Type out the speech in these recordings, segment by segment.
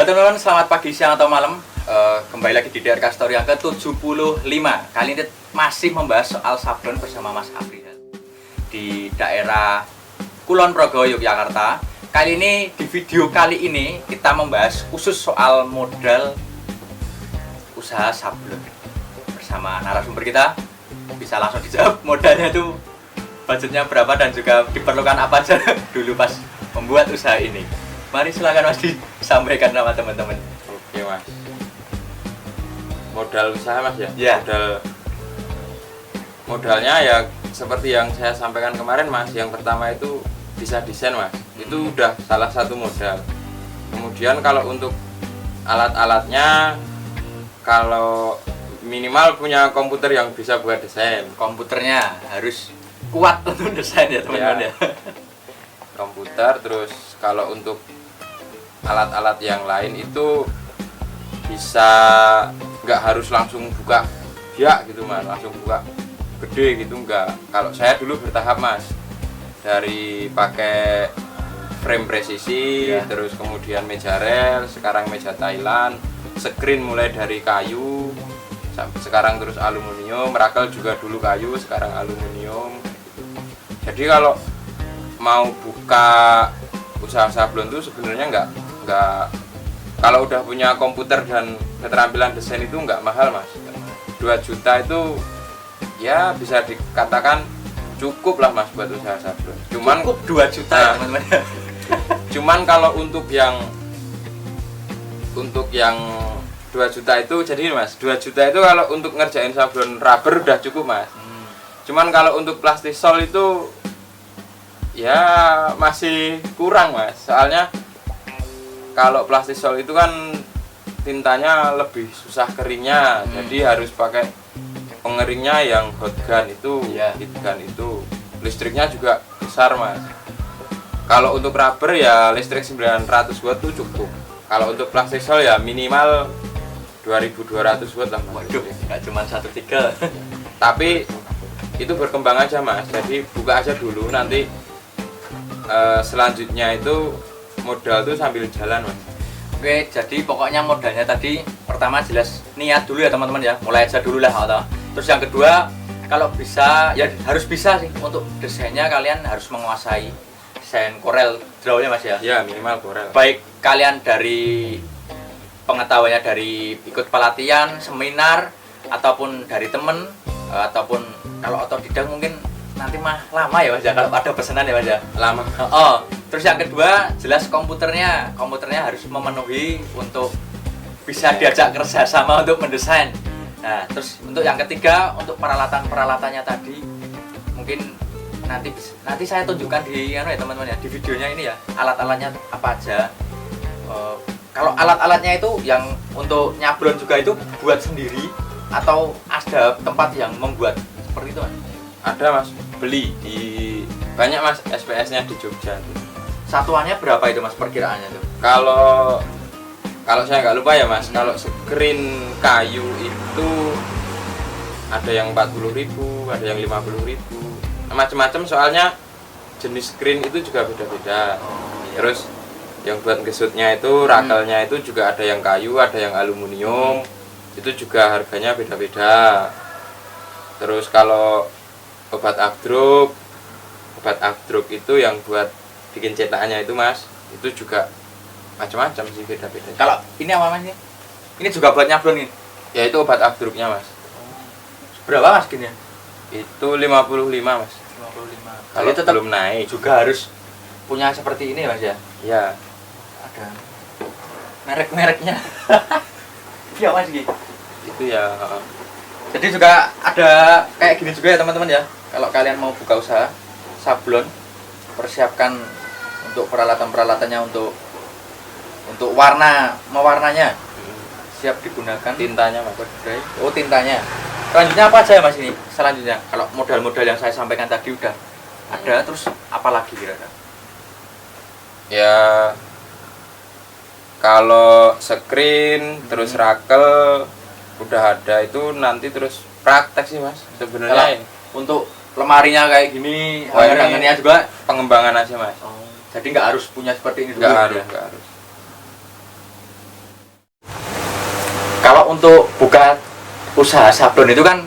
Halo teman-teman, selamat pagi, siang, atau malam. Kembali lagi di DRK Story yang ke-75. Kali ini masih membahas soal sablon bersama Mas Afri di daerah Kulon Progo, Yogyakarta. Kali ini, di video kali ini kita membahas khusus soal modal usaha sablon bersama narasumber kita. Bisa langsung dijawab modalnya itu budgetnya berapa dan juga diperlukan apa aja dulu pas membuat usaha ini. Mari silakan Mas disampaikan sama teman-teman. Oke Mas. Modal usaha Mas ya? Ya. Modalnya ya seperti yang saya sampaikan kemarin Mas. Yang pertama itu bisa desain Mas. Itu udah salah satu modal. Kemudian kalau untuk alat-alatnya, kalau minimal punya komputer yang bisa buat desain. Komputernya harus kuat untuk desain ya teman-teman ya. Komputer, terus kalau untuk alat-alat yang lain itu bisa nggak harus langsung buka ya gitu Mas, langsung buka gede gitu enggak. Kalau saya dulu bertahap Mas, dari pakai frame presisi ya. Terus kemudian meja rel, sekarang meja Thailand, screen mulai dari kayu sekarang terus aluminium, rakel juga dulu kayu sekarang aluminium. Jadi kalau mau buka usaha sablon tuh sebenarnya nggak kalau udah punya komputer dan keterampilan desain itu nggak mahal Mas. 2 juta itu ya bisa dikatakan cukup lah Mas buat usaha sablon. Cuman cukup 2 juta ya teman-teman. Cuman kalau untuk yang 2 juta itu jadi Mas, 2 juta itu kalau untuk ngerjain sablon rubber udah cukup Mas. Cuman kalau untuk plastisol itu ya masih kurang Mas, soalnya kalau plastisol itu kan tintanya lebih susah keringnya, jadi harus pakai pengeringnya yang hot gun itu, heat gun itu, listriknya juga besar Mas. Kalau untuk rubber ya listrik 900 watt itu cukup. Kalau untuk plastisol ya minimal 2200 watt lah Mas. Waduh, nggak cuma 1,3. Tapi itu berkembang aja Mas, jadi buka aja dulu, nanti selanjutnya itu modal tuh sambil jalan Mas. Oke, jadi pokoknya modalnya tadi pertama jelas niat dulu ya teman-teman ya, mulai aja dulu lah atau. Terus yang kedua, kalau bisa ya harus bisa sih untuk desainnya, kalian harus menguasai desain Corel Draw-nya Mas ya. Ya minimal Corel. Baik kalian dari pengetahuannya dari ikut pelatihan, seminar, ataupun dari temen, ataupun kalau otodidak mungkin nanti mah lama ya Mas ya, kalau ada pesanan ya Mas ya. Lama. Terus yang kedua jelas komputernya harus memenuhi untuk bisa diajak kerjasama untuk mendesain. Nah terus untuk yang ketiga, untuk peralatannya tadi mungkin nanti saya tunjukkan di ya teman-teman ya, di videonya ini ya, alat-alatnya apa aja. Kalau alat-alatnya itu yang untuk nyablon juga itu buat sendiri atau ada tempat yang membuat seperti itu Mas? Ada Mas, beli di banyak Mas, SPS-nya di Jogja tuh. Satuannya berapa itu Mas perkiraannya tuh? Kalau saya nggak lupa ya Mas, kalau screen kayu itu ada yang 40.000, ada yang 50.000, macam-macam, soalnya jenis screen itu juga beda-beda. Terus yang buat ngesutnya itu, rakelnya itu juga ada yang kayu, ada yang aluminium, itu juga harganya beda-beda. Terus kalau obat abdruk itu yang buat bikin cetakannya itu Mas, itu juga macam-macam sih, beda-beda. Kalau ini apa Mas ini? Ini juga buat nyablon nih? Ya itu obat abdruknya Mas. Berapa Mas gini? Itu 55 Mas. 55. Kalau tetap belum naik juga harus punya seperti ini Mas ya? Ya. Ada merek-mereknya. Iya Mas gitu. Itu ya. Jadi juga ada kayak gini juga ya teman-teman ya. Kalau kalian mau buka usaha sablon, persiapkan untuk peralatan-peralatannya, untuk mewarnanya siap digunakan. Tintanya Mas. Oh tintanya. Selanjutnya apa aja ya Mas ini? Selanjutnya kalau modal-modal yang saya sampaikan tadi udah ada, terus apa lagi kira-kira? Ya kalau screen terus rakel udah ada, itu nanti terus praktek sih Mas sebenarnya. Untuk lemarinya kayak gini, hanger-hangernya juga pengembangan aja Mas. Jadi nggak harus punya seperti ini dulu. Nggak harus. untuk buka usaha sablon itu kan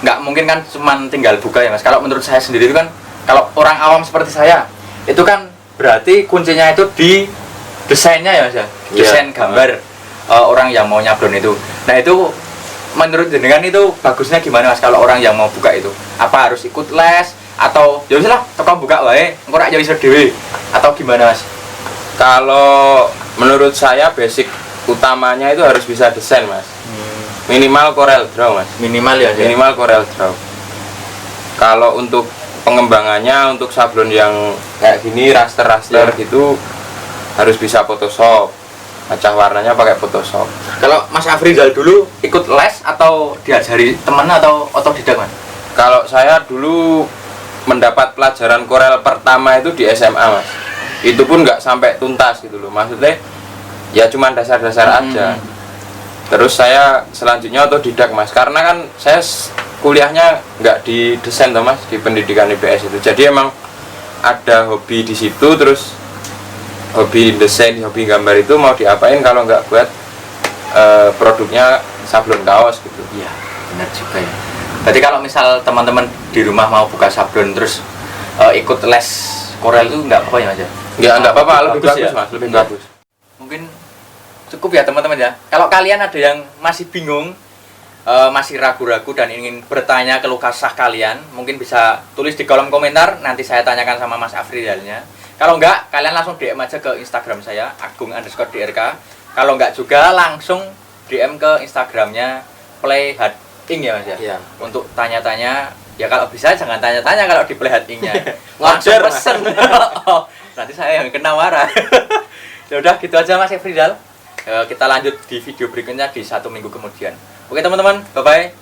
nggak mungkin kan cuman tinggal buka ya Mas. Kalau menurut saya sendiri itu kan, kalau orang awam seperti saya itu kan berarti kuncinya itu di desainnya ya Mas ya, desain gambar orang yang mau nyablon itu. Nah itu menurut jenengan itu bagusnya gimana Mas kalau orang yang mau buka itu? Apa harus ikut les atau ya wis lah toko buka wae engko rak ya iso dhewe atau gimana Mas? Kalau menurut saya basic utamanya itu harus bisa desain Mas. Minimal Corel Draw Mas. Minimal ya. Minimal Corel Draw. Kalau untuk pengembangannya untuk sablon yang kayak gini raster-raster gitu harus bisa Photoshop. Acah warnanya pakai Photoshop. Kalau Mas Afrizal dulu ikut les atau diajari teman atau otodidak Mas? Kalau saya dulu mendapat pelajaran Corel pertama itu di SMA Mas. Itu pun nggak sampai tuntas gitu loh. Maksudnya ya cuma dasar-dasar aja. Terus saya selanjutnya otodidak Mas, karena kan saya kuliahnya nggak di desain toh Mas, di pendidikan IPS itu. Jadi emang ada hobi di situ, terus hobi desain, hobi gambar itu mau diapain kalau nggak buat produknya sablon kaos gitu. Iya, benar juga ya. Berarti kalau misal teman-teman di rumah mau buka sablon terus ikut les Corel itu nggak apa-apa ya Mas? Nggak apa-apa, lebih bagus ya? Mas, lebih Iya. bagus. Mungkin cukup ya teman-teman ya. Kalau kalian ada yang masih bingung, masih ragu-ragu dan ingin bertanya keluh kesah kalian, mungkin bisa tulis di kolom komentar, nanti saya tanyakan sama Mas Afrizalnya. Kalau enggak, kalian langsung DM aja ke Instagram saya, agung_drk. Kalau enggak juga langsung DM ke Instagramnya Play Hard Ink ya Mas ya. Iya. Untuk tanya-tanya, ya kalau bisa jangan tanya-tanya kalau di Play Hard Ink-nya. Wajar, Langsung pesen. Oh, nanti saya yang kena marah. Ya udah gitu aja Mas Afrizal. Kita lanjut di video berikutnya di 1 minggu kemudian. Oke teman-teman, bye-bye.